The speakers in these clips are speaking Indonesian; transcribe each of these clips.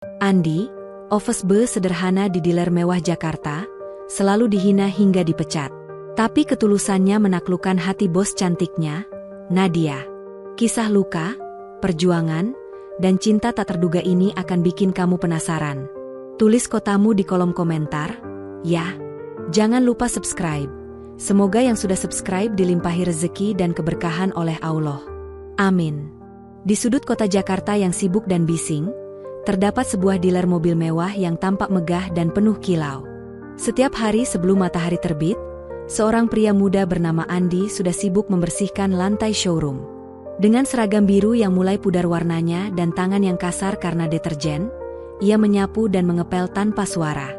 Andi, office sederhana di dealer mewah Jakarta, selalu dihina hingga dipecat. Tapi ketulusannya menaklukkan hati bos cantiknya, Nadia. Kisah luka, perjuangan, dan cinta tak terduga ini akan bikin kamu penasaran. Tulis kotamu di kolom komentar, ya. Jangan lupa subscribe. Semoga yang sudah subscribe dilimpahi rezeki dan keberkahan oleh Allah. Amin. Di sudut kota Jakarta yang sibuk dan bising, terdapat sebuah dealer mobil mewah yang tampak megah dan penuh kilau. Setiap hari sebelum matahari terbit, seorang pria muda bernama Andi sudah sibuk membersihkan lantai showroom. Dengan seragam biru yang mulai pudar warnanya dan tangan yang kasar karena deterjen, ia menyapu dan mengepel tanpa suara.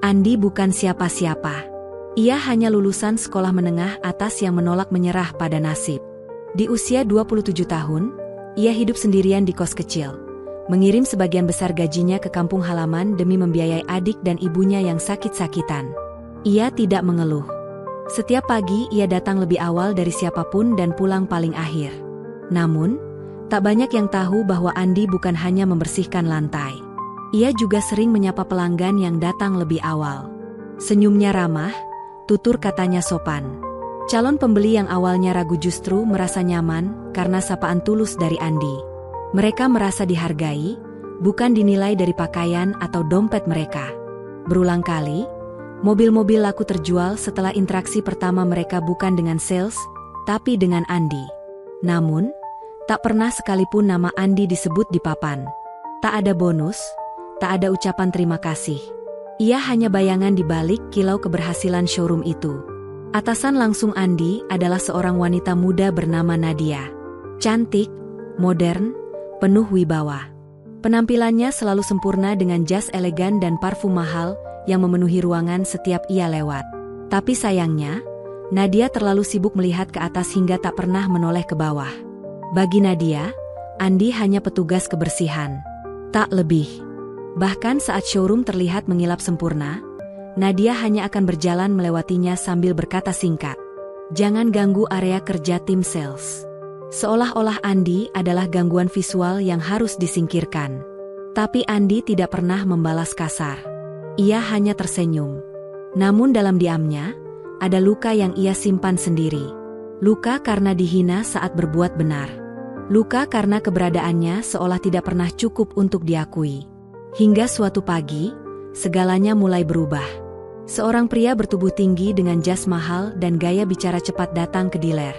Andi bukan siapa-siapa. Ia hanya lulusan sekolah menengah atas yang menolak menyerah pada nasib. Di usia 27 tahun, ia hidup sendirian di kos kecil, mengirim sebagian besar gajinya ke kampung halaman demi membiayai adik dan ibunya yang sakit-sakitan. Ia tidak mengeluh. Setiap pagi ia datang lebih awal dari siapapun dan pulang paling akhir. Namun, tak banyak yang tahu bahwa Andi bukan hanya membersihkan lantai. Ia juga sering menyapa pelanggan yang datang lebih awal. Senyumnya ramah, tutur katanya sopan. Calon pembeli yang awalnya ragu justru merasa nyaman karena sapaan tulus dari Andi. Mereka merasa dihargai, bukan dinilai dari pakaian atau dompet mereka. Berulang kali, mobil-mobil laku terjual setelah interaksi pertama mereka bukan dengan sales, tapi dengan Andi. Namun, tak pernah sekalipun nama Andi disebut di papan. Tak ada bonus, tak ada ucapan terima kasih. Ia hanya bayangan di balik kilau keberhasilan showroom itu. Atasan langsung Andi adalah seorang wanita muda bernama Nadia. Cantik, modern, penuh wibawa. Penampilannya selalu sempurna dengan jas elegan dan parfum mahal yang memenuhi ruangan setiap ia lewat. Tapi sayangnya, Nadia terlalu sibuk melihat ke atas hingga tak pernah menoleh ke bawah. Bagi Nadia, Andi hanya petugas kebersihan. Tak lebih. Bahkan saat showroom terlihat mengilap sempurna, Nadia hanya akan berjalan melewatinya sambil berkata singkat, "Jangan ganggu area kerja tim sales." Seolah-olah Andi adalah gangguan visual yang harus disingkirkan. Tapi Andi tidak pernah membalas kasar. Ia hanya tersenyum. Namun dalam diamnya, ada luka yang ia simpan sendiri. Luka karena dihina saat berbuat benar. Luka karena keberadaannya seolah tidak pernah cukup untuk diakui. Hingga suatu pagi, segalanya mulai berubah. Seorang pria bertubuh tinggi dengan jas mahal dan gaya bicara cepat datang ke dealer.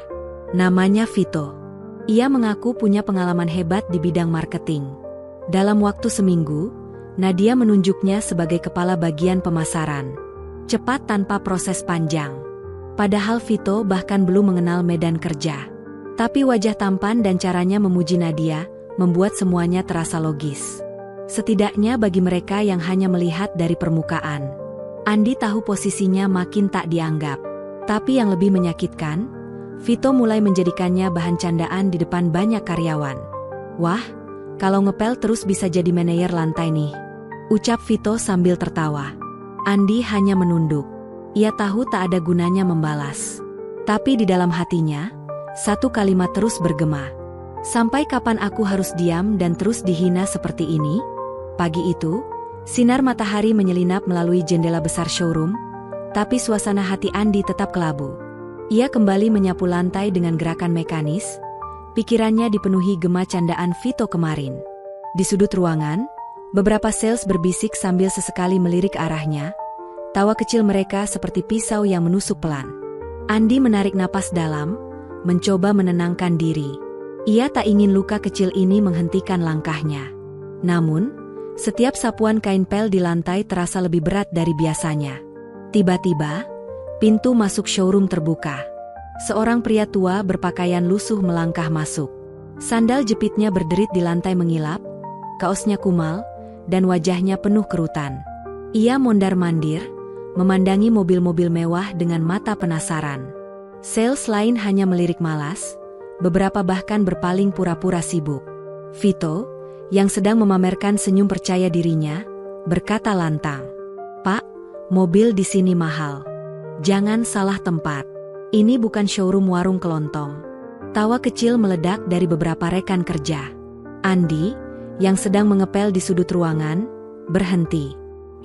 Namanya Vito. Ia mengaku punya pengalaman hebat di bidang marketing. Dalam waktu seminggu, Nadia menunjuknya sebagai kepala bagian pemasaran. Cepat tanpa proses panjang. Padahal Vito bahkan belum mengenal medan kerja. Tapi wajah tampan dan caranya memuji Nadia membuat semuanya terasa logis. Setidaknya bagi mereka yang hanya melihat dari permukaan. Andi tahu posisinya makin tak dianggap. Tapi yang lebih menyakitkan, Vito mulai menjadikannya bahan candaan di depan banyak karyawan. "Wah, kalau ngepel terus bisa jadi manajer lantai nih," ucap Vito sambil tertawa. Andi hanya menunduk. Ia tahu tak ada gunanya membalas. Tapi di dalam hatinya, satu kalimat terus bergema. "Sampai kapan aku harus diam dan terus dihina seperti ini?" Pagi itu, sinar matahari menyelinap melalui jendela besar showroom, tapi suasana hati Andi tetap kelabu. Ia kembali menyapu lantai dengan gerakan mekanis, pikirannya dipenuhi gema candaan Vito kemarin. Di sudut ruangan, beberapa sales berbisik sambil sesekali melirik arahnya. Tawa kecil mereka seperti pisau yang menusuk pelan. Andi menarik napas dalam, mencoba menenangkan diri. Ia tak ingin luka kecil ini menghentikan langkahnya. Namun, setiap sapuan kain pel di lantai terasa lebih berat dari biasanya. Tiba-tiba, pintu masuk showroom terbuka. Seorang pria tua berpakaian lusuh melangkah masuk. Sandal jepitnya berderit di lantai mengilap, kaosnya kumal, dan wajahnya penuh kerutan. Ia mondar-mandir, memandangi mobil-mobil mewah dengan mata penasaran. Sales lain hanya melirik malas, beberapa bahkan berpaling pura-pura sibuk. Vito, yang sedang memamerkan senyum percaya dirinya, berkata lantang, "Pak, mobil di sini mahal. Jangan salah tempat. Ini bukan showroom warung kelontong." Tawa kecil meledak dari beberapa rekan kerja. Andi, yang sedang mengepel di sudut ruangan, berhenti.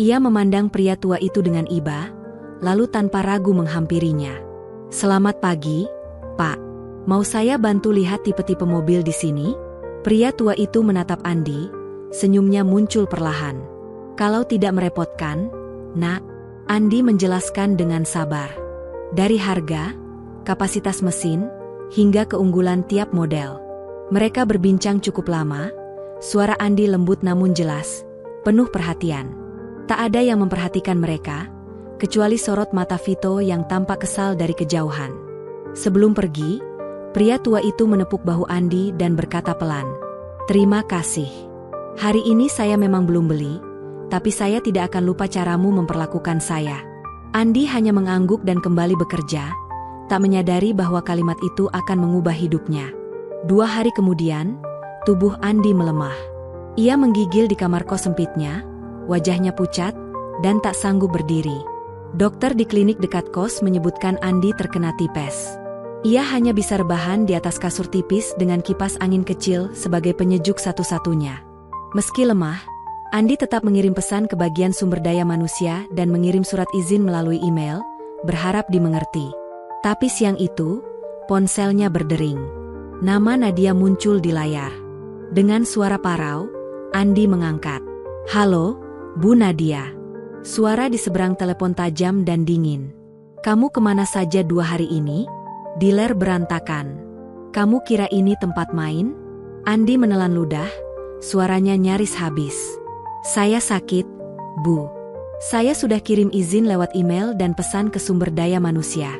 Ia memandang pria tua itu dengan iba, lalu tanpa ragu menghampirinya. "Selamat pagi, Pak. Mau saya bantu lihat tipe-tipe mobil di sini?" Pria tua itu menatap Andi, senyumnya muncul perlahan. "Kalau tidak merepotkan, Nak," Andi menjelaskan dengan sabar. Dari harga, kapasitas mesin, hingga keunggulan tiap model. Mereka berbincang cukup lama, suara Andi lembut namun jelas, penuh perhatian. Tak ada yang memperhatikan mereka, kecuali sorot mata Vito yang tampak kesal dari kejauhan. Sebelum pergi, pria tua itu menepuk bahu Andi dan berkata pelan, "Terima kasih. Hari ini saya memang belum beli, tapi saya tidak akan lupa caramu memperlakukan saya." Andi hanya mengangguk dan kembali bekerja, tak menyadari bahwa kalimat itu akan mengubah hidupnya. 2 hari kemudian, tubuh Andi melemah. Ia menggigil di kamar kos sempitnya, wajahnya pucat, dan tak sanggup berdiri. Dokter di klinik dekat kos menyebutkan Andi terkena tipes. Ia hanya bisa rebahan di atas kasur tipis dengan kipas angin kecil sebagai penyejuk satu-satunya. Meski lemah, Andi tetap mengirim pesan ke bagian sumber daya manusia dan mengirim surat izin melalui email, berharap dimengerti. Tapi siang itu, ponselnya berdering. Nama Nadia muncul di layar. Dengan suara parau, Andi mengangkat. "Halo, Bu Nadia." Suara di seberang telepon tajam dan dingin. "Kamu kemana saja 2 hari ini? Diler berantakan. Kamu kira ini tempat main?" Andi menelan ludah, suaranya nyaris habis. "Saya sakit, Bu. Saya sudah kirim izin lewat email dan pesan ke sumber daya manusia."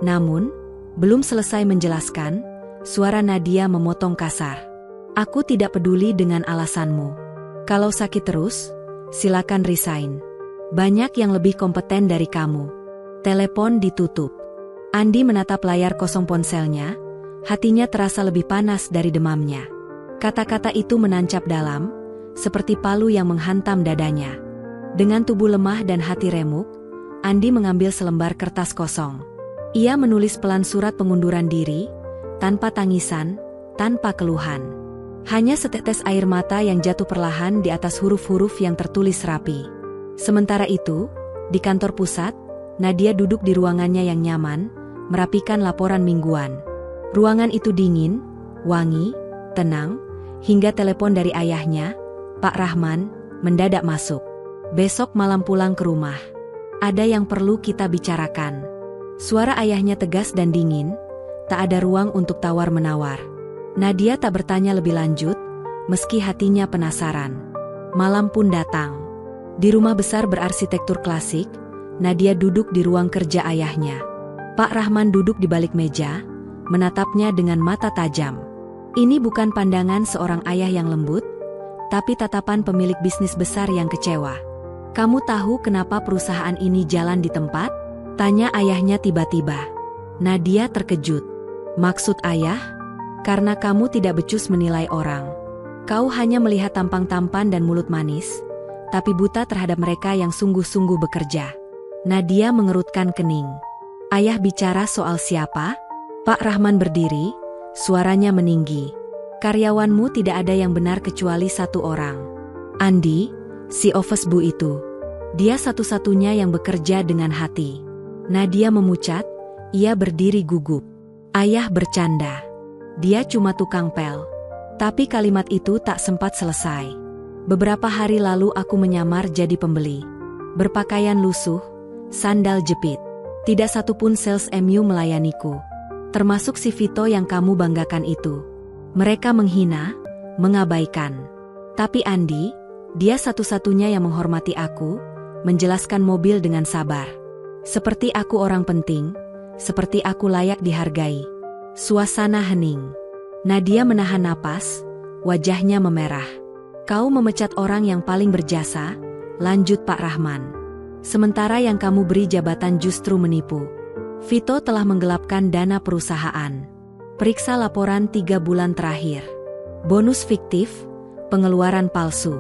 Namun, belum selesai menjelaskan, suara Nadia memotong kasar. "Aku tidak peduli dengan alasanmu. Kalau sakit terus, silakan resign. Banyak yang lebih kompeten dari kamu." Telepon ditutup. Andi menatap layar kosong ponselnya, hatinya terasa lebih panas dari demamnya. Kata-kata itu menancap dalam, seperti palu yang menghantam dadanya. Dengan tubuh lemah dan hati remuk, Andi mengambil selembar kertas kosong. Ia menulis pelan surat pengunduran diri, tanpa tangisan, tanpa keluhan. Hanya setetes air mata yang jatuh perlahan di atas huruf-huruf yang tertulis rapi. Sementara itu, di kantor pusat, Nadia duduk di ruangannya yang nyaman, merapikan laporan mingguan. Ruangan itu dingin, wangi, tenang, hingga telepon dari ayahnya, Pak Rahman, mendadak masuk. "Besok malam pulang ke rumah. Ada yang perlu kita bicarakan." Suara ayahnya tegas dan dingin, tak ada ruang untuk tawar-menawar. Nadia tak bertanya lebih lanjut, meski hatinya penasaran. Malam pun datang. Di rumah besar berarsitektur klasik, Nadia duduk di ruang kerja ayahnya. Pak Rahman duduk di balik meja, menatapnya dengan mata tajam. Ini bukan pandangan seorang ayah yang lembut, tapi tatapan pemilik bisnis besar yang kecewa. "Kamu tahu kenapa perusahaan ini jalan di tempat?" tanya ayahnya tiba-tiba. Nadia terkejut. "Maksud ayah?" "Karena kamu tidak becus menilai orang. Kau hanya melihat tampang-tampan dan mulut manis, tapi buta terhadap mereka yang sungguh-sungguh bekerja." Nadia mengerutkan kening. "Ayah bicara soal siapa?" Pak Rahman berdiri, suaranya meninggi. "Karyawanmu tidak ada yang benar kecuali satu orang. Andi, si office bu itu. Dia satu-satunya yang bekerja dengan hati." Nadia memucat, ia berdiri gugup. Ayah bercanda. Dia cuma tukang pel. Tapi kalimat itu tak sempat selesai. "Beberapa hari lalu aku menyamar jadi pembeli. Berpakaian lusuh, sandal jepit. Tidak satupun sales MU melayaniku. Termasuk si Vito yang kamu banggakan itu. Mereka menghina, mengabaikan. Tapi Andi, dia satu-satunya yang menghormati aku, menjelaskan mobil dengan sabar. Seperti aku orang penting, seperti aku layak dihargai." Suasana hening. Nadia menahan napas, wajahnya memerah. "Kau memecat orang yang paling berjasa," lanjut Pak Rahman. "Sementara yang kamu beri jabatan justru menipu. Vito telah menggelapkan dana perusahaan. Periksa laporan 3 bulan terakhir. Bonus fiktif, pengeluaran palsu.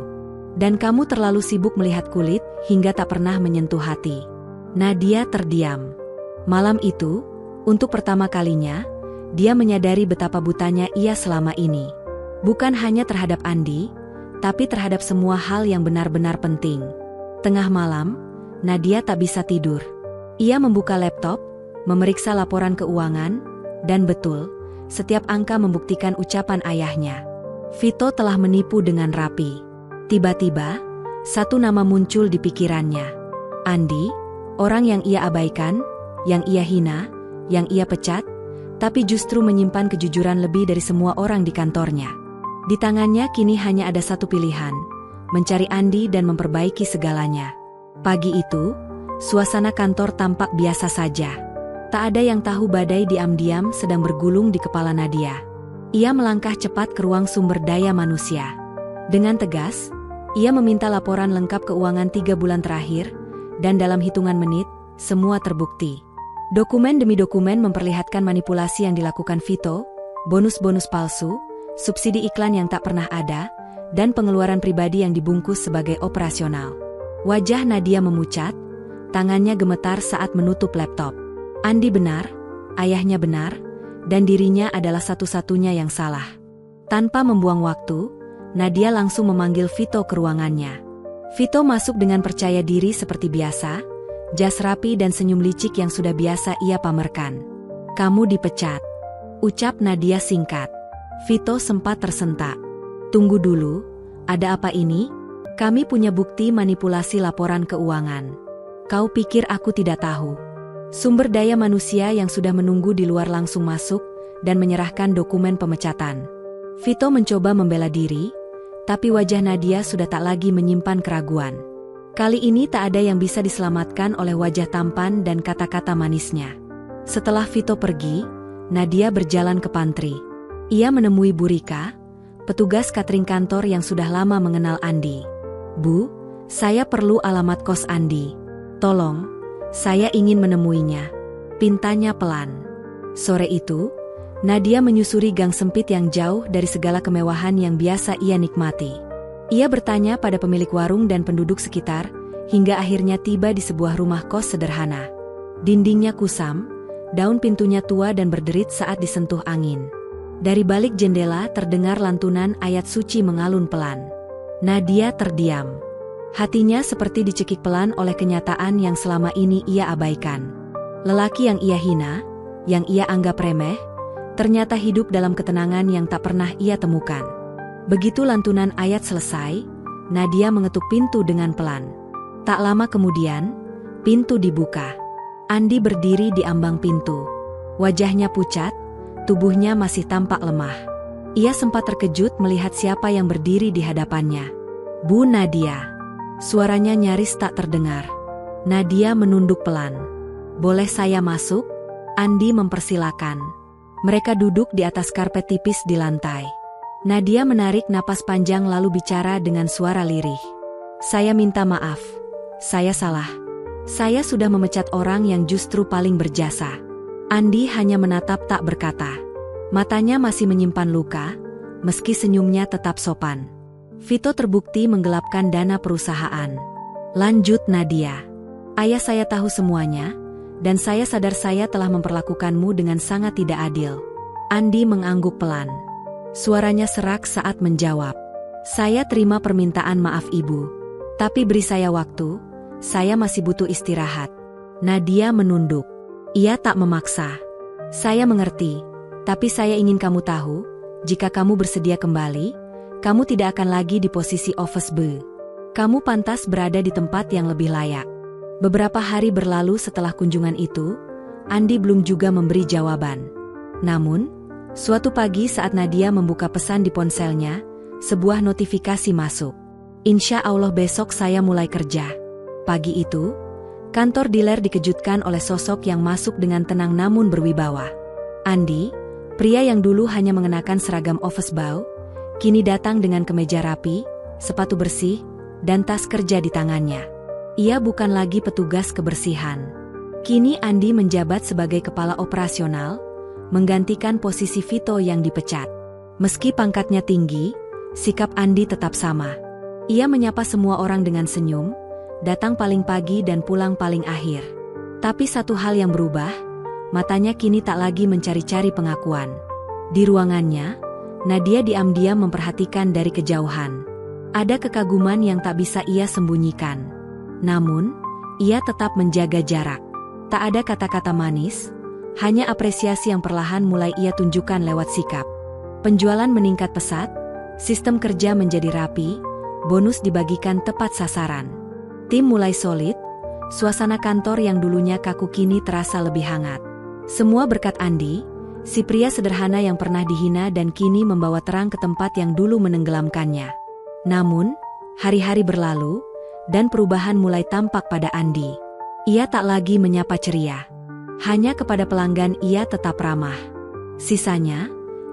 Dan kamu terlalu sibuk melihat kulit hingga tak pernah menyentuh hati." Nadia terdiam. Malam itu, untuk pertama kalinya, dia menyadari betapa butanya ia selama ini. Bukan hanya terhadap Andi, tapi terhadap semua hal yang benar-benar penting. Tengah malam, Nadia tak bisa tidur. Ia membuka laptop, memeriksa laporan keuangan, dan betul, setiap angka membuktikan ucapan ayahnya. Vito telah menipu dengan rapi. Tiba-tiba, satu nama muncul di pikirannya. Andi, orang yang ia abaikan, yang ia hina, yang ia pecat, tapi justru menyimpan kejujuran lebih dari semua orang di kantornya. Di tangannya kini hanya ada satu pilihan, mencari Andi dan memperbaiki segalanya. Pagi itu, suasana kantor tampak biasa saja. Tak ada yang tahu badai diam-diam sedang bergulung di kepala Nadia. Ia melangkah cepat ke ruang sumber daya manusia. Dengan tegas, ia meminta laporan lengkap keuangan 3 bulan terakhir, dan dalam hitungan menit, semua terbukti. Dokumen demi dokumen memperlihatkan manipulasi yang dilakukan Vito, bonus-bonus palsu, subsidi iklan yang tak pernah ada, dan pengeluaran pribadi yang dibungkus sebagai operasional. Wajah Nadia memucat, tangannya gemetar saat menutup laptop. Andi benar, ayahnya benar, dan dirinya adalah satu-satunya yang salah. Tanpa membuang waktu, Nadia langsung memanggil Vito ke ruangannya. Vito masuk dengan percaya diri seperti biasa, jas rapi dan senyum licik yang sudah biasa ia pamerkan. "Kamu dipecat," ucap Nadia singkat. Vito sempat tersentak. "Tunggu dulu, ada apa ini? Kami punya bukti manipulasi laporan keuangan. Kau pikir aku tidak tahu?" Sumber daya manusia yang sudah menunggu di luar langsung masuk dan menyerahkan dokumen pemecatan. Vito mencoba membela diri, tapi wajah Nadia sudah tak lagi menyimpan keraguan. Kali ini tak ada yang bisa diselamatkan oleh wajah tampan dan kata-kata manisnya. Setelah Vito pergi, Nadia berjalan ke pantry. Ia menemui Bu Rika, petugas catering kantor yang sudah lama mengenal Andi. "Bu, saya perlu alamat kos Andi. Tolong, saya ingin menemuinya," pintanya pelan. Sore itu, Nadia menyusuri gang sempit yang jauh dari segala kemewahan yang biasa ia nikmati. Ia bertanya pada pemilik warung dan penduduk sekitar, hingga akhirnya tiba di sebuah rumah kos sederhana. Dindingnya kusam, daun pintunya tua dan berderit saat disentuh angin. Dari balik jendela terdengar lantunan ayat suci mengalun pelan. Nadia terdiam. Hatinya seperti dicekik pelan oleh kenyataan yang selama ini ia abaikan. Lelaki yang ia hina, yang ia anggap remeh, ternyata hidup dalam ketenangan yang tak pernah ia temukan. Begitu lantunan ayat selesai, Nadia mengetuk pintu dengan pelan. Tak lama kemudian, pintu dibuka. Andi berdiri di ambang pintu. Wajahnya pucat, tubuhnya masih tampak lemah. Ia sempat terkejut melihat siapa yang berdiri di hadapannya. "Bu Nadia." Suaranya nyaris tak terdengar. Nadia menunduk pelan. "Boleh saya masuk?" Andi mempersilakan. Mereka duduk di atas karpet tipis di lantai. Nadia menarik napas panjang lalu bicara dengan suara lirih. "Saya minta maaf. Saya salah. Saya sudah memecat orang yang justru paling berjasa." Andi hanya menatap tak berkata. Matanya masih menyimpan luka, meski senyumnya tetap sopan. Vito terbukti menggelapkan dana perusahaan. Lanjut Nadia. "Ayah saya tahu semuanya, dan saya sadar saya telah memperlakukanmu dengan sangat tidak adil." Andi mengangguk pelan. Suaranya serak saat menjawab. "Saya terima permintaan maaf ibu. Tapi beri saya waktu, saya masih butuh istirahat." Nadia menunduk. Ia tak memaksa. "Saya mengerti, tapi saya ingin kamu tahu, jika kamu bersedia kembali, kamu tidak akan lagi di posisi office boy. Kamu pantas berada di tempat yang lebih layak." Beberapa hari berlalu setelah kunjungan itu, Andi belum juga memberi jawaban. Namun, suatu pagi saat Nadia membuka pesan di ponselnya, sebuah notifikasi masuk. "Insya Allah besok saya mulai kerja." Pagi itu, kantor dealer dikejutkan oleh sosok yang masuk dengan tenang namun berwibawa. Andi, pria yang dulu hanya mengenakan seragam office boy, kini datang dengan kemeja rapi, sepatu bersih, dan tas kerja di tangannya. Ia bukan lagi petugas kebersihan. Kini Andi menjabat sebagai kepala operasional, menggantikan posisi Vito yang dipecat. Meski pangkatnya tinggi, sikap Andi tetap sama. Ia menyapa semua orang dengan senyum, datang paling pagi dan pulang paling akhir. Tapi satu hal yang berubah, matanya kini tak lagi mencari-cari pengakuan. Di ruangannya, Nadia diam-diam memperhatikan dari kejauhan. Ada kekaguman yang tak bisa ia sembunyikan. Namun, ia tetap menjaga jarak. Tak ada kata-kata manis, hanya apresiasi yang perlahan mulai ia tunjukkan lewat sikap. Penjualan meningkat pesat, sistem kerja menjadi rapi, bonus dibagikan tepat sasaran. Tim mulai solid, suasana kantor yang dulunya kaku kini terasa lebih hangat. Semua berkat Andi, si pria sederhana yang pernah dihina dan kini membawa terang ke tempat yang dulu menenggelamkannya. Namun, hari-hari berlalu, dan perubahan mulai tampak pada Andi. Ia tak lagi menyapa ceria. Hanya kepada pelanggan ia tetap ramah. Sisanya,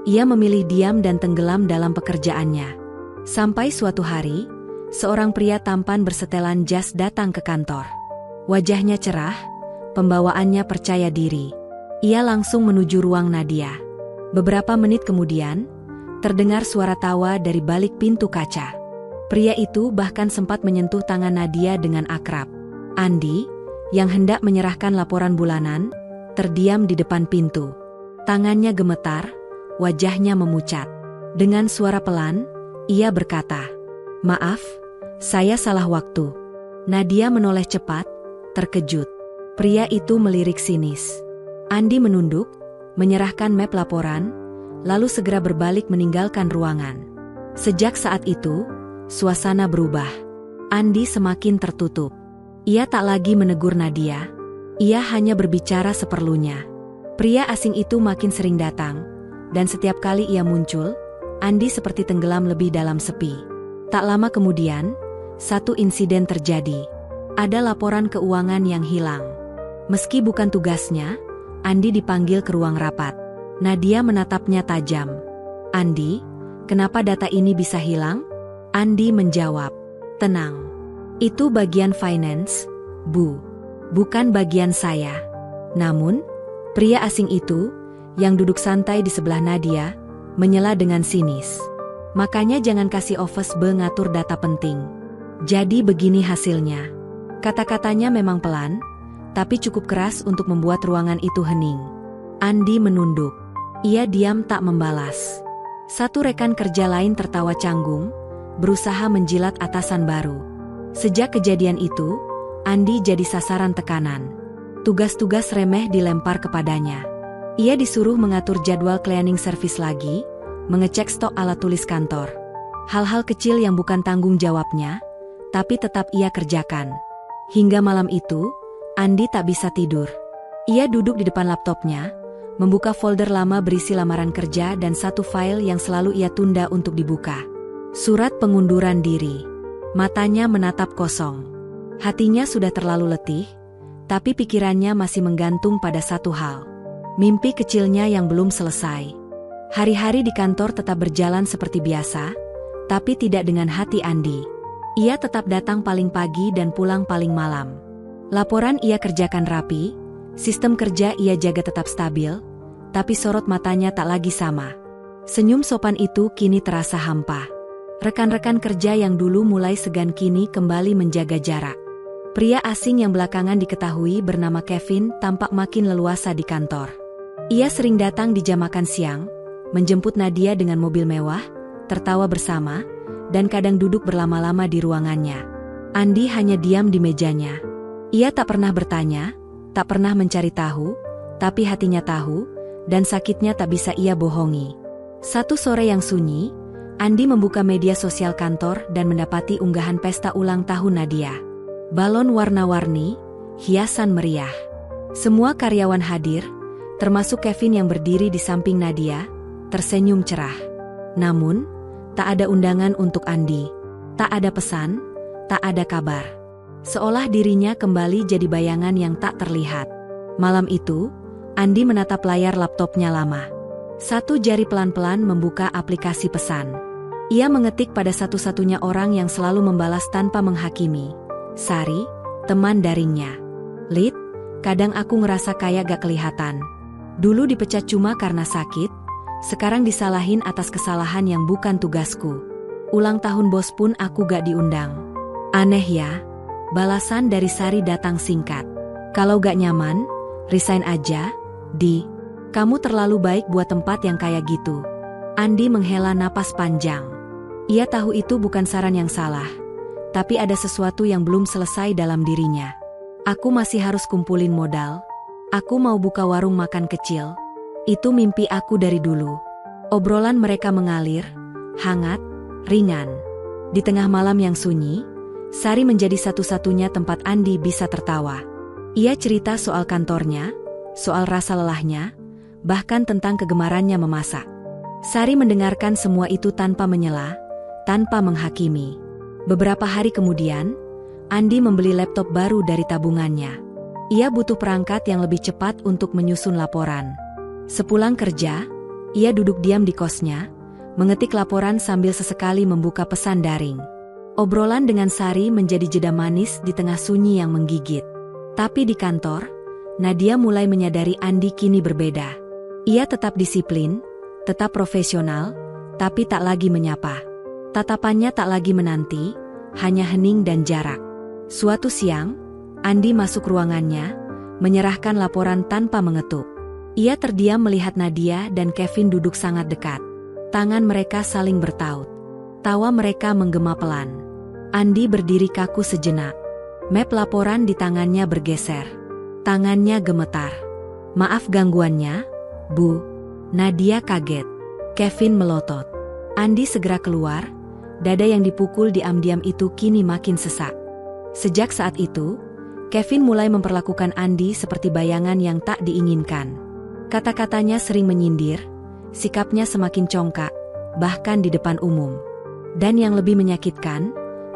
ia memilih diam dan tenggelam dalam pekerjaannya. Sampai suatu hari, seorang pria tampan bersetelan jas datang ke kantor. Wajahnya cerah, pembawaannya percaya diri. Ia langsung menuju ruang Nadia. Beberapa menit kemudian, terdengar suara tawa dari balik pintu kaca. Pria itu bahkan sempat menyentuh tangan Nadia dengan akrab. Andi, yang hendak menyerahkan laporan bulanan, terdiam di depan pintu. Tangannya gemetar, wajahnya memucat. Dengan suara pelan, ia berkata, "Maaf, saya salah waktu." Nadia menoleh cepat, terkejut. Pria itu melirik sinis. Andi menunduk, menyerahkan map laporan, lalu segera berbalik meninggalkan ruangan. Sejak saat itu, suasana berubah. Andi semakin tertutup. Ia tak lagi menegur Nadia. Ia hanya berbicara seperlunya. Pria asing itu makin sering datang, dan setiap kali ia muncul, Andi seperti tenggelam lebih dalam sepi. Tak lama kemudian, satu insiden terjadi. Ada laporan keuangan yang hilang. Meski bukan tugasnya, Andi dipanggil ke ruang rapat. Nadia menatapnya tajam. "Andi, kenapa data ini bisa hilang?" Andi menjawab, "Tenang. Itu bagian finance, Bu. Bukan bagian saya." Namun, pria asing itu, yang duduk santai di sebelah Nadia, menyela dengan sinis. "Makanya jangan kasih office B ngatur data penting. Jadi begini hasilnya." Kata-katanya memang pelan, tapi cukup keras untuk membuat ruangan itu hening. Andi menunduk. Ia diam tak membalas. Satu rekan kerja lain tertawa canggung, berusaha menjilat atasan baru. Sejak kejadian itu, Andi jadi sasaran tekanan. Tugas-tugas remeh dilempar kepadanya. Ia disuruh mengatur jadwal cleaning service lagi, mengecek stok alat tulis kantor. Hal-hal kecil yang bukan tanggung jawabnya, tapi tetap ia kerjakan. Hingga malam itu, Andi tak bisa tidur. Ia duduk di depan laptopnya, membuka folder lama berisi lamaran kerja dan satu file yang selalu ia tunda untuk dibuka. Surat pengunduran diri. Matanya menatap kosong. Hatinya sudah terlalu letih, tapi pikirannya masih menggantung pada satu hal. Mimpi kecilnya yang belum selesai. Hari-hari di kantor tetap berjalan seperti biasa, tapi tidak dengan hati Andi. Ia tetap datang paling pagi dan pulang paling malam. Laporan ia kerjakan rapi, sistem kerja ia jaga tetap stabil, tapi sorot matanya tak lagi sama. Senyum sopan itu kini terasa hampa. Rekan-rekan kerja yang dulu mulai segan kini kembali menjaga jarak. Pria asing yang belakangan diketahui bernama Kevin tampak makin leluasa di kantor. Ia sering datang di jam makan siang, menjemput Nadia dengan mobil mewah, tertawa bersama, dan kadang duduk berlama-lama di ruangannya. Andi hanya diam di mejanya. Ia tak pernah bertanya, tak pernah mencari tahu, tapi hatinya tahu, dan sakitnya tak bisa ia bohongi. Satu sore yang sunyi, Andi membuka media sosial kantor dan mendapati unggahan pesta ulang tahun Nadia. Balon warna-warni, hiasan meriah. Semua karyawan hadir, termasuk Kevin yang berdiri di samping Nadia, tersenyum cerah. Namun, tak ada undangan untuk Andi. Tak ada pesan, tak ada kabar. Seolah dirinya kembali jadi bayangan yang tak terlihat. Malam itu, Andi menatap layar laptopnya lama. Satu jari pelan-pelan membuka aplikasi pesan. Ia mengetik pada satu-satunya orang yang selalu membalas tanpa menghakimi. Sari, teman daringnya. "Lid, kadang aku ngerasa kayak gak kelihatan. Dulu dipecat cuma karena sakit, sekarang disalahin atas kesalahan yang bukan tugasku. Ulang tahun bos pun aku gak diundang. Aneh ya." Balasan dari Sari datang singkat. "Kalau gak nyaman, resign aja, Di. Kamu terlalu baik buat tempat yang kayak gitu." Andi menghela napas panjang. Ia tahu itu bukan saran yang salah, tapi ada sesuatu yang belum selesai dalam dirinya. Aku masih harus kumpulin modal. Aku mau buka warung makan kecil. Itu mimpi aku dari dulu. Obrolan mereka mengalir, hangat, ringan. Di tengah malam yang sunyi, Sari menjadi satu-satunya tempat Andi bisa tertawa. Ia cerita soal kantornya, soal rasa lelahnya, bahkan tentang kegemarannya memasak. Sari mendengarkan semua itu tanpa menyela, tanpa menghakimi. Beberapa hari kemudian, Andi membeli laptop baru dari tabungannya. Ia butuh perangkat yang lebih cepat untuk menyusun laporan. Sepulang kerja, ia duduk diam di kosnya, mengetik laporan sambil sesekali membuka pesan daring. Obrolan dengan Sari menjadi jeda manis di tengah sunyi yang menggigit. Tapi di kantor, Nadia mulai menyadari Andi kini berbeda. Ia tetap disiplin, tetap profesional, tapi tak lagi menyapa. Tatapannya tak lagi menanti, hanya hening dan jarak. Suatu siang, Andi masuk ruangannya, menyerahkan laporan tanpa mengetuk. Ia terdiam melihat Nadia dan Kevin duduk sangat dekat. Tangan mereka saling bertaut. Tawa mereka menggema pelan. Andi berdiri kaku sejenak. Map laporan di tangannya bergeser. Tangannya gemetar. "Maaf gangguannya, Bu." Nadia kaget. Kevin melotot. Andi segera keluar. Dada yang dipukul diam-diam itu kini makin sesak. Sejak saat itu, Kevin mulai memperlakukan Andi seperti bayangan yang tak diinginkan. Kata-katanya sering menyindir, sikapnya semakin congkak, bahkan di depan umum. Dan yang lebih menyakitkan,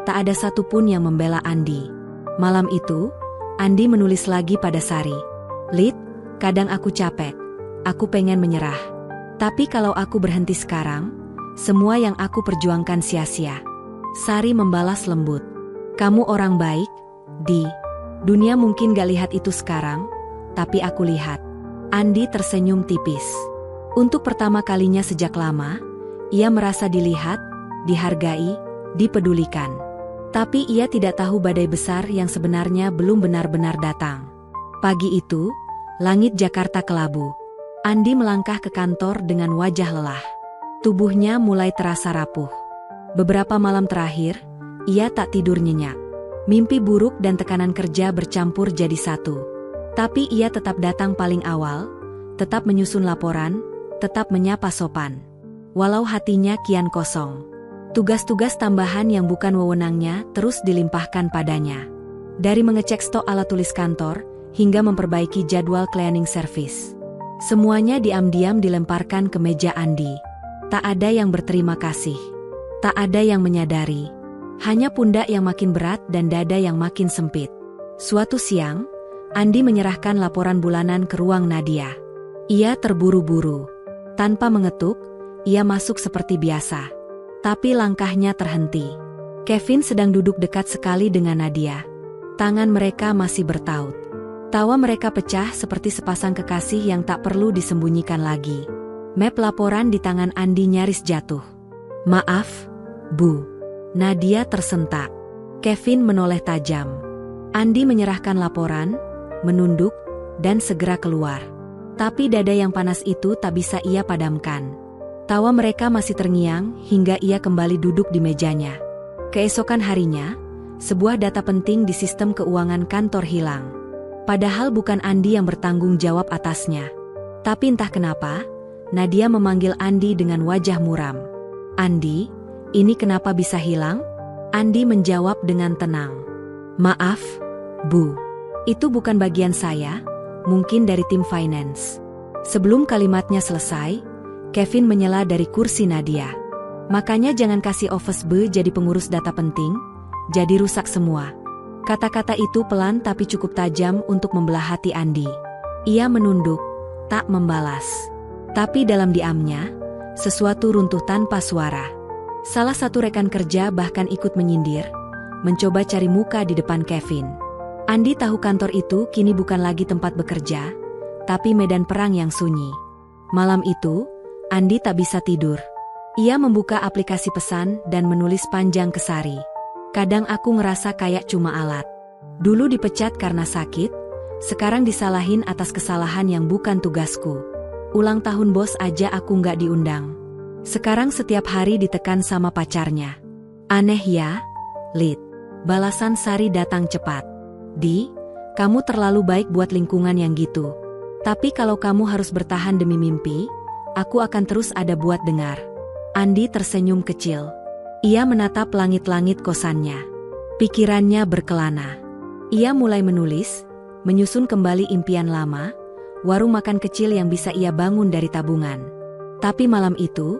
tak ada satupun yang membela Andi. Malam itu, Andi menulis lagi pada Sari. "Lid, kadang aku capek, aku pengen menyerah. Tapi kalau aku berhenti sekarang, semua yang aku perjuangkan sia-sia." Sari membalas lembut. "Kamu orang baik, Di. Dunia mungkin gak lihat itu sekarang, tapi aku lihat." Andi tersenyum tipis. Untuk pertama kalinya sejak lama, ia merasa dilihat, dihargai, dipedulikan. Tapi ia tidak tahu badai besar yang sebenarnya belum benar-benar datang. Pagi itu, langit Jakarta kelabu. Andi melangkah ke kantor dengan wajah lelah. Tubuhnya mulai terasa rapuh. Beberapa malam terakhir, ia tak tidur nyenyak. Mimpi buruk dan tekanan kerja bercampur jadi satu. Tapi ia tetap datang paling awal, tetap menyusun laporan, tetap menyapa sopan. Walau hatinya kian kosong. Tugas-tugas tambahan yang bukan wewenangnya terus dilimpahkan padanya. Dari mengecek stok alat tulis kantor, hingga memperbaiki jadwal cleaning service. Semuanya diam-diam dilemparkan ke meja Andi. Tak ada yang berterima kasih. Tak ada yang menyadari. Hanya pundak yang makin berat dan dada yang makin sempit. Suatu siang, Andi menyerahkan laporan bulanan ke ruang Nadia. Ia terburu-buru. Tanpa mengetuk, ia masuk seperti biasa. Tapi langkahnya terhenti. Kevin sedang duduk dekat sekali dengan Nadia. Tangan mereka masih bertaut. Tawa mereka pecah seperti sepasang kekasih yang tak perlu disembunyikan lagi. Map laporan di tangan Andi nyaris jatuh. "Maaf, Bu." Nadia tersentak. Kevin menoleh tajam. Andi menyerahkan laporan, menunduk, dan segera keluar. Tapi dada yang panas itu tak bisa ia padamkan. Tawa mereka masih terngiang hingga ia kembali duduk di mejanya. Keesokan harinya, sebuah data penting di sistem keuangan kantor hilang. Padahal bukan Andi yang bertanggung jawab atasnya. Tapi entah kenapa, Nadia memanggil Andi dengan wajah muram. "Andi, ini kenapa bisa hilang?" Andi menjawab dengan tenang. "Maaf, Bu. Itu bukan bagian saya, mungkin dari tim finance." Sebelum kalimatnya selesai, Kevin menyela dari kursi Nadia. "Makanya jangan kasih office boy jadi pengurus data penting, jadi rusak semua." Kata-kata itu pelan tapi cukup tajam untuk membelah hati Andi. Ia menunduk, tak membalas. Tapi dalam diamnya, sesuatu runtuh tanpa suara. Salah satu rekan kerja bahkan ikut menyindir, mencoba cari muka di depan Kevin. Andi tahu kantor itu kini bukan lagi tempat bekerja, tapi medan perang yang sunyi. Malam itu, Andi tak bisa tidur. Ia membuka aplikasi pesan dan menulis panjang ke Sari. "Kadang aku ngerasa kayak cuma alat. Dulu dipecat karena sakit, sekarang disalahin atas kesalahan yang bukan tugasku. Ulang tahun bos aja aku nggak diundang. Sekarang setiap hari ditekan sama pacarnya. Aneh ya, Lid. Balasan Sari datang cepat. Di, kamu terlalu baik buat lingkungan yang gitu. Tapi kalau kamu harus bertahan demi mimpi, aku akan terus ada buat dengar. Andi tersenyum kecil. Ia menatap langit-langit kosannya. Pikirannya berkelana. Ia mulai menulis, menyusun kembali impian lama, warung makan kecil yang bisa ia bangun dari tabungan. Tapi malam itu,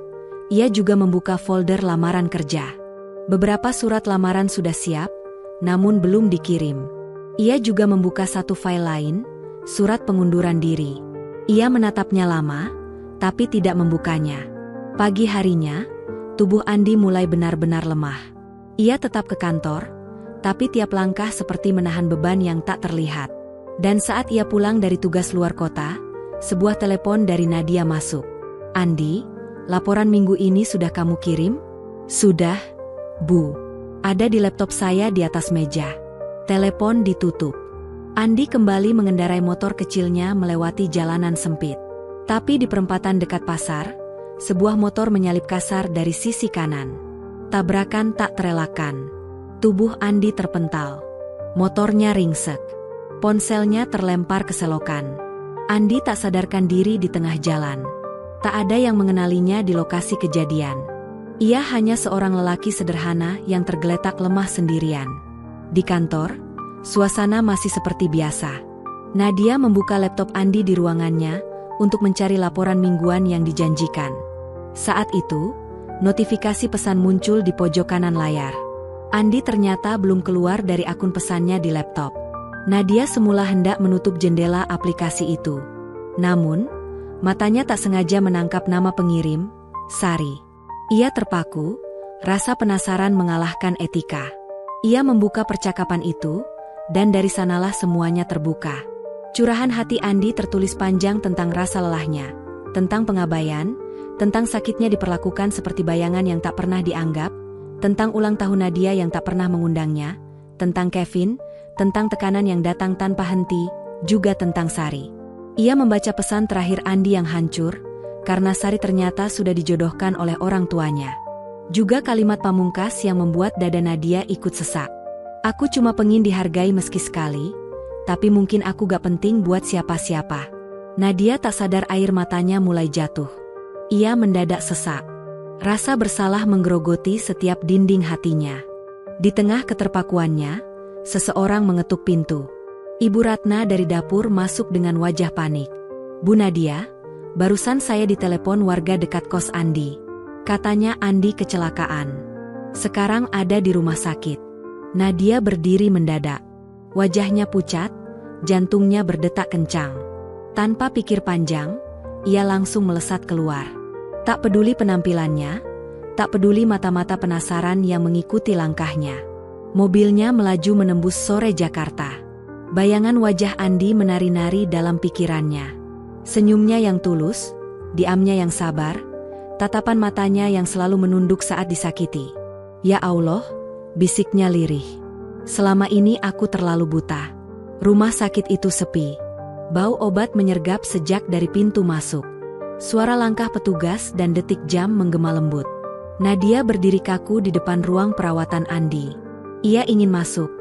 ia juga membuka folder lamaran kerja. Beberapa surat lamaran sudah siap, namun belum dikirim. Ia juga membuka satu file lain, surat pengunduran diri. Ia menatapnya lama, tapi tidak membukanya. Pagi harinya, tubuh Andi mulai benar-benar lemah. Ia tetap ke kantor, tapi tiap langkah seperti menahan beban yang tak terlihat. Dan saat ia pulang dari tugas luar kota, sebuah telepon dari Nadia masuk. Andi, laporan minggu ini sudah kamu kirim? Sudah, Bu. Ada di laptop saya di atas meja. Telepon ditutup. Andi kembali mengendarai motor kecilnya melewati jalanan sempit. Tapi di perempatan dekat pasar, sebuah motor menyalip kasar dari sisi kanan. Tabrakan tak terelakkan. Tubuh Andi terpental. Motornya ringsek. Ponselnya terlempar ke selokan. Andi tak sadarkan diri di tengah jalan. Tak ada yang mengenalinya di lokasi kejadian. Ia hanya seorang lelaki sederhana yang tergeletak lemah sendirian. Di kantor, suasana masih seperti biasa. Nadia membuka laptop Andi di ruangannya untuk mencari laporan mingguan yang dijanjikan. Saat itu, notifikasi pesan muncul di pojok kanan layar. Andi ternyata belum keluar dari akun pesannya di laptop. Nadia semula hendak menutup jendela aplikasi itu. Namun, matanya tak sengaja menangkap nama pengirim, Sari. Ia terpaku, rasa penasaran mengalahkan etika. Ia membuka percakapan itu, dan dari sanalah semuanya terbuka. Curahan hati Andi tertulis panjang tentang rasa lelahnya, tentang pengabaian, tentang sakitnya diperlakukan seperti bayangan yang tak pernah dianggap, tentang ulang tahun Nadia yang tak pernah mengundangnya, tentang Kevin, tentang tekanan yang datang tanpa henti, juga tentang Sari. Ia membaca pesan terakhir Andi yang hancur, karena Sari ternyata sudah dijodohkan oleh orang tuanya. Juga kalimat pamungkas yang membuat dada Nadia ikut sesak. Aku cuma pengin dihargai meski sekali, tapi mungkin aku gak penting buat siapa-siapa. Nadia tak sadar air matanya mulai jatuh. Ia mendadak sesak. Rasa bersalah menggerogoti setiap dinding hatinya. Di tengah keterpakuannya, seseorang mengetuk pintu. Ibu Ratna dari dapur masuk dengan wajah panik. Bu Nadia, barusan saya ditelepon warga dekat kos Andi. Katanya Andi kecelakaan. Sekarang ada di rumah sakit. Nadia berdiri mendadak. Wajahnya pucat, jantungnya berdetak kencang. Tanpa pikir panjang, ia langsung melesat keluar. Tak peduli penampilannya, tak peduli mata-mata penasaran yang mengikuti langkahnya. Mobilnya melaju menembus sore Jakarta. Bayangan wajah Andi menari-nari dalam pikirannya. Senyumnya yang tulus, diamnya yang sabar, tatapan matanya yang selalu menunduk saat disakiti. Ya Allah, bisiknya lirih. Selama ini aku terlalu buta. Rumah sakit itu sepi. Bau obat menyergap sejak dari pintu masuk. Suara langkah petugas dan detik jam menggema lembut. Nadia berdiri kaku di depan ruang perawatan Andi. Ia ingin masuk,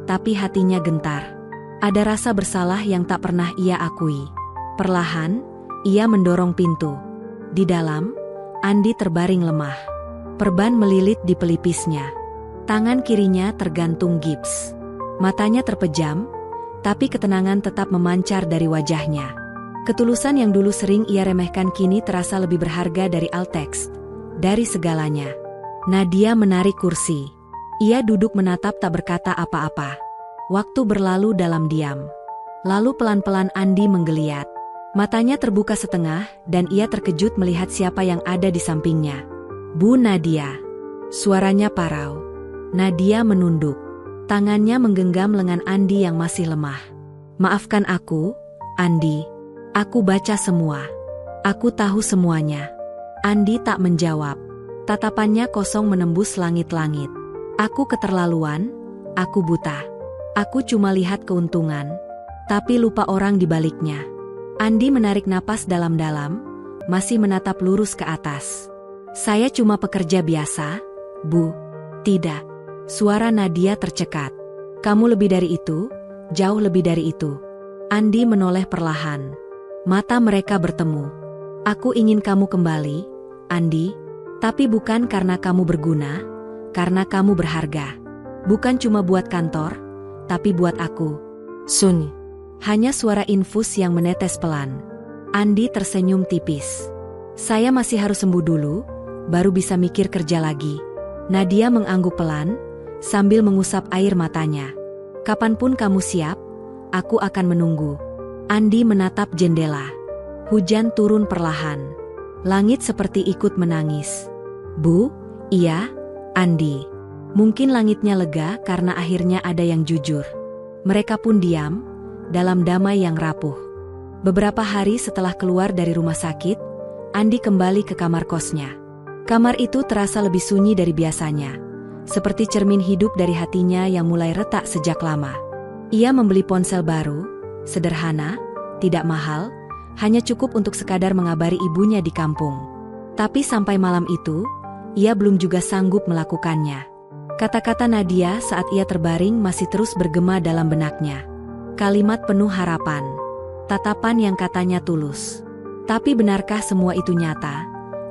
tapi hatinya gentar. Ada rasa bersalah yang tak pernah ia akui. Perlahan, ia mendorong pintu. Di dalam, Andi terbaring lemah. Perban melilit di pelipisnya. Tangan kirinya tergantung gips. Matanya terpejam, tapi ketenangan tetap memancar dari wajahnya. Ketulusan yang dulu sering ia remehkan kini terasa lebih berharga dari Altex, dari segalanya. Nadia menarik kursi. Ia duduk menatap tak berkata apa-apa. Waktu berlalu dalam diam. Lalu pelan-pelan Andi menggeliat. Matanya terbuka setengah dan ia terkejut melihat siapa yang ada di sampingnya. Bu Nadia. Suaranya parau. Nadia menunduk. Tangannya menggenggam lengan Andi yang masih lemah. Maafkan aku, Andi. Aku baca semua. Aku tahu semuanya. Andi tak menjawab. Tatapannya kosong menembus langit-langit. Aku keterlaluan, aku buta. Aku cuma lihat keuntungan, tapi lupa orang di baliknya. Andi menarik napas dalam-dalam, masih menatap lurus ke atas. Saya cuma pekerja biasa, Bu. Tidak. Suara Nadia tercekat. Kamu lebih dari itu, jauh lebih dari itu. Andi menoleh perlahan. Mata mereka bertemu. Aku ingin kamu kembali, Andi. Tapi bukan karena kamu berguna, karena kamu berharga. Bukan cuma buat kantor, tapi buat aku. Sun. Hanya suara infus yang menetes pelan. Andi tersenyum tipis. Saya masih harus sembuh dulu, baru bisa mikir kerja lagi. Nadia mengangguk pelan, sambil mengusap air matanya. Kapanpun kamu siap, aku akan menunggu. Andi menatap jendela. Hujan turun perlahan. Langit seperti ikut menangis. Bu, iya, Andi. Mungkin langitnya lega karena akhirnya ada yang jujur. Mereka pun diam, dalam damai yang rapuh. Beberapa hari setelah keluar dari rumah sakit, Andi kembali ke kamar kosnya. Kamar itu terasa lebih sunyi dari biasanya, seperti cermin hidup dari hatinya yang mulai retak sejak lama. Ia membeli ponsel baru, sederhana, tidak mahal, hanya cukup untuk sekadar mengabari ibunya di kampung. Tapi sampai malam itu, ia belum juga sanggup melakukannya. Kata-kata Nadia saat ia terbaring masih terus bergema dalam benaknya. Kalimat penuh harapan, tatapan yang katanya tulus. Tapi benarkah semua itu nyata?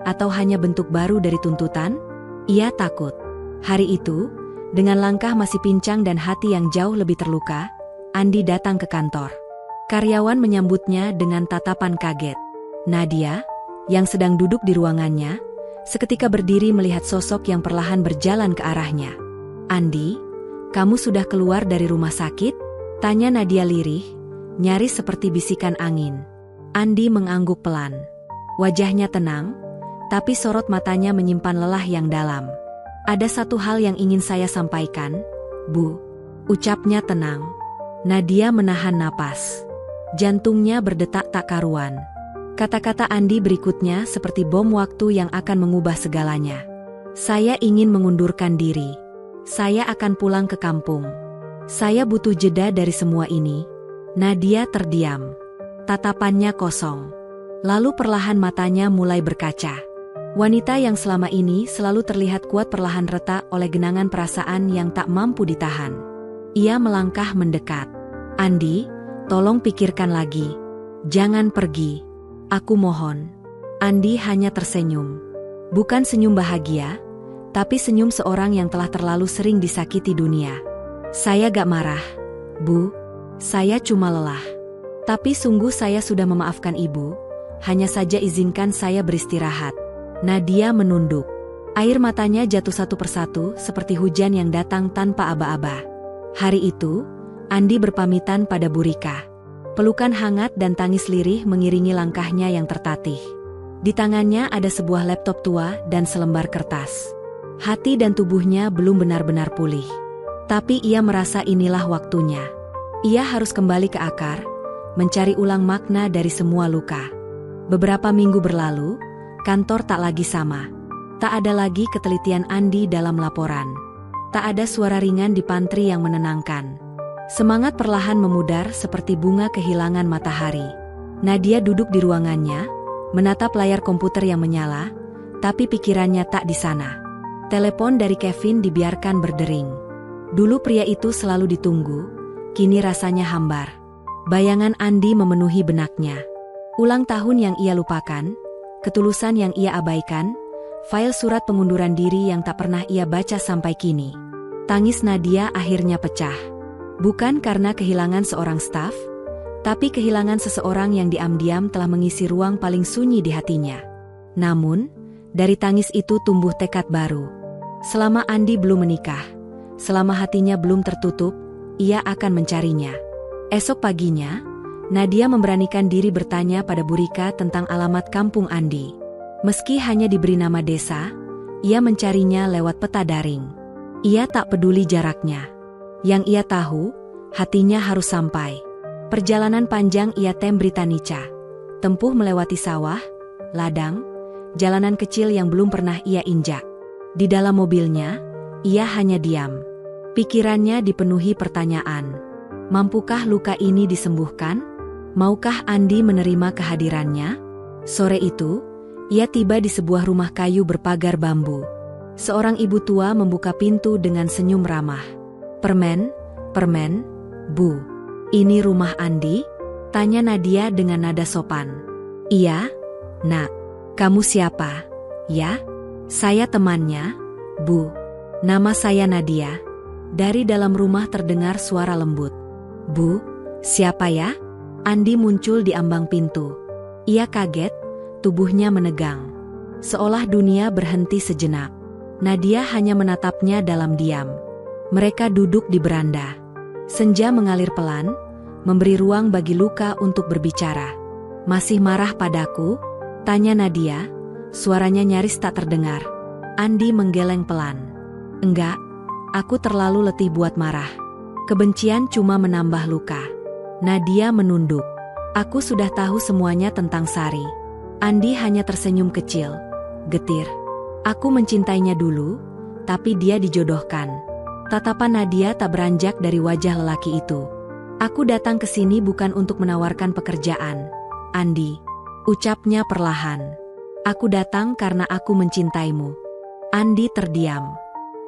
Atau hanya bentuk baru dari tuntutan? Ia takut. Hari itu, dengan langkah masih pincang dan hati yang jauh lebih terluka, Andi datang ke kantor. Karyawan menyambutnya dengan tatapan kaget. Nadia, yang sedang duduk di ruangannya, seketika berdiri melihat sosok yang perlahan berjalan ke arahnya. Andi, kamu sudah keluar dari rumah sakit? Tanya Nadia lirih, nyaris seperti bisikan angin. Andi mengangguk pelan. Wajahnya tenang, tapi sorot matanya menyimpan lelah yang dalam. Ada satu hal yang ingin saya sampaikan, Bu. Ucapnya tenang. Nadia menahan napas. Jantungnya berdetak tak karuan. Kata-kata Andi berikutnya seperti bom waktu yang akan mengubah segalanya. Saya ingin mengundurkan diri. Saya akan pulang ke kampung. Saya butuh jeda dari semua ini. Nadia terdiam. Tatapannya kosong. Lalu perlahan matanya mulai berkaca. Wanita yang selama ini selalu terlihat kuat perlahan retak oleh genangan perasaan yang tak mampu ditahan. Ia melangkah mendekat. Andi, tolong pikirkan lagi. Jangan pergi. Aku mohon. Andi hanya tersenyum. Bukan senyum bahagia, tapi senyum seorang yang telah terlalu sering disakiti dunia. Saya gak marah, Bu. Saya cuma lelah. Tapi sungguh saya sudah memaafkan Ibu. Hanya saja izinkan saya beristirahat. Nadia menunduk. Air matanya jatuh satu persatu seperti hujan yang datang tanpa aba-aba. Hari itu, Andi berpamitan pada Bu Rika. Pelukan hangat dan tangis lirih mengiringi langkahnya yang tertatih. Di tangannya ada sebuah laptop tua dan selembar kertas. Hati dan tubuhnya belum benar-benar pulih. Tapi ia merasa inilah waktunya. Ia harus kembali ke akar, mencari ulang makna dari semua luka. Beberapa minggu berlalu, kantor tak lagi sama. Tak ada lagi ketelitian Andi dalam laporan. Tak ada suara ringan di pantry yang menenangkan. Semangat perlahan memudar seperti bunga kehilangan matahari. Nadia duduk di ruangannya, menatap layar komputer yang menyala, tapi pikirannya tak di sana. Telepon dari Kevin dibiarkan berdering. Dulu pria itu selalu ditunggu, kini rasanya hambar. Bayangan Andi memenuhi benaknya. Ulang tahun yang ia lupakan, ketulusan yang ia abaikan, file surat pengunduran diri yang tak pernah ia baca sampai kini. Tangis Nadia akhirnya pecah. Bukan karena kehilangan seorang staf, tapi kehilangan seseorang yang diam-diam telah mengisi ruang paling sunyi di hatinya. Namun, dari tangis itu tumbuh tekad baru. Selama Andi belum menikah, selama hatinya belum tertutup, ia akan mencarinya. Esok paginya, Nadia memberanikan diri bertanya pada Bu Rika tentang alamat kampung Andi. Meski hanya diberi nama desa, ia mencarinya lewat peta daring. Ia tak peduli jaraknya. Yang ia tahu, hatinya harus sampai. Perjalanan panjang ia tem Britannica. Tempuh melewati sawah, ladang, jalanan kecil yang belum pernah ia injak. Di dalam mobilnya, ia hanya diam. Pikirannya dipenuhi pertanyaan. Mampukah luka ini disembuhkan? Maukah Andi menerima kehadirannya? Sore itu, Ia tiba di sebuah rumah kayu berpagar bambu. Seorang ibu tua membuka pintu dengan senyum ramah. "Permen, permen, Bu. Ini rumah Andi?" tanya Nadia dengan nada sopan. "Iya, Nak. Kamu siapa?" "Ya, saya temannya, Bu. Nama saya Nadia." Dari dalam rumah terdengar suara lembut. "Bu, siapa ya?" Andi muncul di ambang pintu. Ia kaget, tubuhnya menegang. Seolah dunia berhenti sejenak. Nadia hanya menatapnya dalam diam. Mereka duduk di beranda. Senja mengalir pelan, memberi ruang bagi luka untuk berbicara. "Masih marah padaku?" tanya Nadia, suaranya nyaris tak terdengar. Andi menggeleng pelan. "Enggak, aku terlalu letih buat marah. Kebencian cuma menambah luka." Nadia menunduk. "Aku sudah tahu semuanya tentang Sari." Andi hanya tersenyum kecil, getir. "Aku mencintainya dulu, tapi dia dijodohkan." Tatapan Nadia tak beranjak dari wajah lelaki itu. "Aku datang ke sini bukan untuk menawarkan pekerjaan, Andi," ucapnya perlahan. "Aku datang karena aku mencintaimu." Andi terdiam.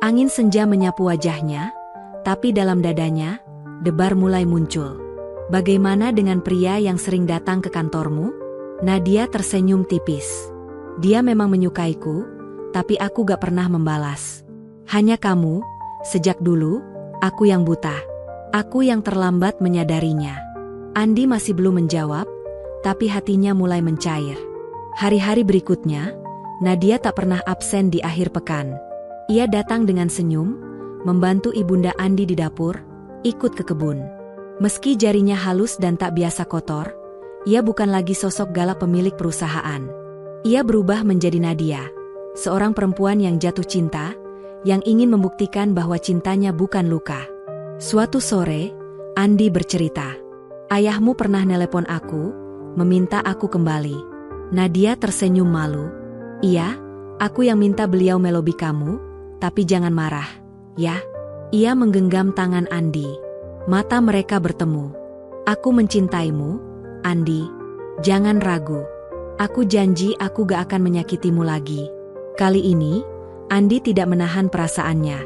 Angin senja menyapu wajahnya, tapi dalam dadanya, debar mulai muncul. "Bagaimana dengan pria yang sering datang ke kantormu?" Nadia tersenyum tipis. "Dia memang menyukaiku, tapi aku gak pernah membalas. Hanya kamu, sejak dulu, aku yang buta. Aku yang terlambat menyadarinya." Andi masih belum menjawab, tapi hatinya mulai mencair. Hari-hari berikutnya, Nadia tak pernah absen di akhir pekan. Ia datang dengan senyum, membantu ibunda Andi di dapur, ikut ke kebun. Meski jarinya halus dan tak biasa kotor, ia bukan lagi sosok galak pemilik perusahaan. Ia berubah menjadi Nadia, seorang perempuan yang jatuh cinta, yang ingin membuktikan bahwa cintanya bukan luka. Suatu sore, Andi bercerita, "Ayahmu pernah nelepon aku, meminta aku kembali." Nadia tersenyum malu. "Iya, aku yang minta beliau melobi kamu, tapi jangan marah, ya." Ia menggenggam tangan Andi. Mata mereka bertemu. "Aku mencintaimu, Andi. Jangan ragu. Aku janji aku gak akan menyakitimu lagi." Kali ini, Andi tidak menahan perasaannya.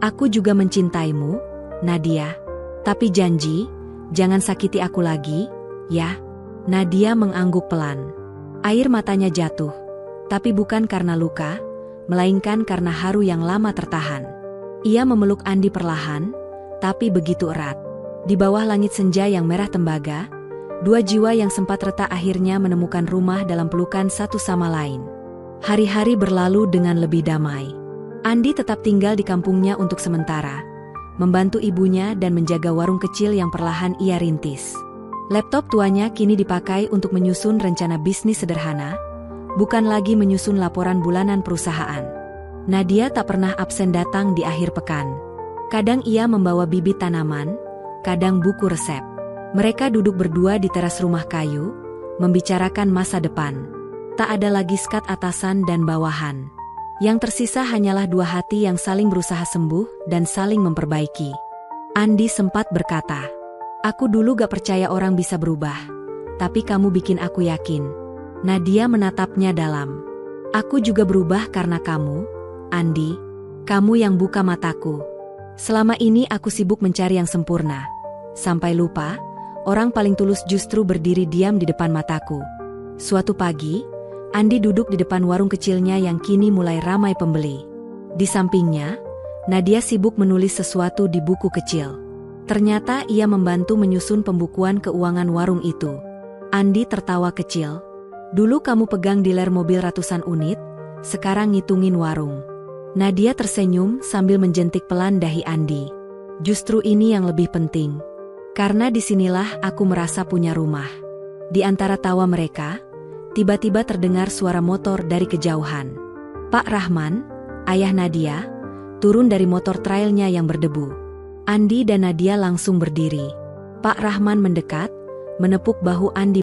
"Aku juga mencintaimu, Nadia. Tapi janji, jangan sakiti aku lagi, ya." Nadia mengangguk pelan. Air matanya jatuh, tapi bukan karena luka, melainkan karena haru yang lama tertahan. Ia memeluk Andi perlahan, tapi begitu erat. Di bawah langit senja yang merah tembaga, dua jiwa yang sempat retak akhirnya menemukan rumah dalam pelukan satu sama lain. Hari-hari berlalu dengan lebih damai. Andi tetap tinggal di kampungnya untuk sementara, membantu ibunya dan menjaga warung kecil yang perlahan ia rintis. Laptop tuanya kini dipakai untuk menyusun rencana bisnis sederhana, bukan lagi menyusun laporan bulanan perusahaan. Nadia tak pernah absen datang di akhir pekan. Kadang ia membawa bibit tanaman, kadang buku resep. Mereka duduk berdua di teras rumah kayu, membicarakan masa depan. Tak ada lagi skat atasan dan bawahan. Yang tersisa hanyalah dua hati yang saling berusaha sembuh dan saling memperbaiki. Andi sempat berkata, "Aku dulu gak percaya orang bisa berubah, tapi kamu bikin aku yakin." Nadia menatapnya dalam. "Aku juga berubah karena kamu, Andi. Kamu yang buka mataku. Selama ini aku sibuk mencari yang sempurna. Sampai lupa, orang paling tulus justru berdiri diam di depan mataku." Suatu pagi, Andi duduk di depan warung kecilnya yang kini mulai ramai pembeli. Di sampingnya, Nadia sibuk menulis sesuatu di buku kecil. Ternyata ia membantu menyusun pembukuan keuangan warung itu. Andi tertawa kecil. "Dulu kamu pegang dealer mobil ratusan unit, sekarang ngitungin warung." Nadia tersenyum sambil menjentik pelan dahi Andi. "Justru ini yang lebih penting. Karena disinilah aku merasa punya rumah." Di antara tawa mereka, tiba-tiba terdengar suara motor dari kejauhan. Pak Rahman, ayah Nadia, turun dari motor trailnya yang berdebu. Andi dan Nadia langsung berdiri. Pak Rahman mendekat, menepuk bahu Andi.